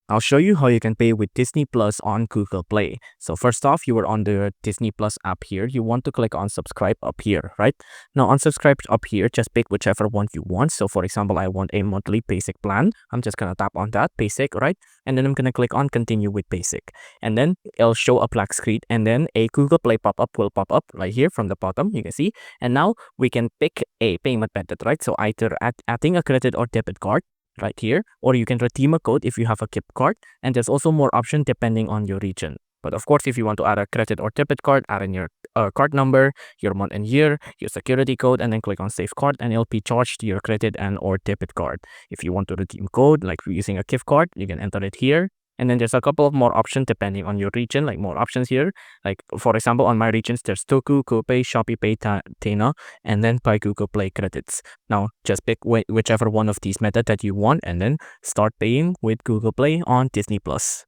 I'll show you how you can pay with Disney Plus on Google Play. So first off, you are on the Disney Plus app here. You want to click on subscribe up here, right? Now on subscribe up here, just pick whichever one you want. So for example, I want a monthly basic plan. I'm just gonna tap on that basic, right? And then I'm gonna click on continue with basic. And then it'll show a black screen and then a Google Play pop-up will pop up right here from the bottom, you can see. And now we can pick a payment method, right? So either adding a credit or debit card right here, or you can redeem a code if you have a CapCut, and there's also more options depending on your region. But of course, if you want to add a credit or debit card, add in your card number, your month and year, your security code, and then click on save card, and it'll be charged to your credit and or debit card. If you want to redeem code, like using a gift card, you can enter it here. And then there's a couple of more options depending on your region, like more options here. Like for example, on my regions, there's Toku, GoPay, ShopeePay, Tena, and then buy Google Play credits. Now just pick whichever one of these methods that you want and then start paying with Google Play on Disney Plus.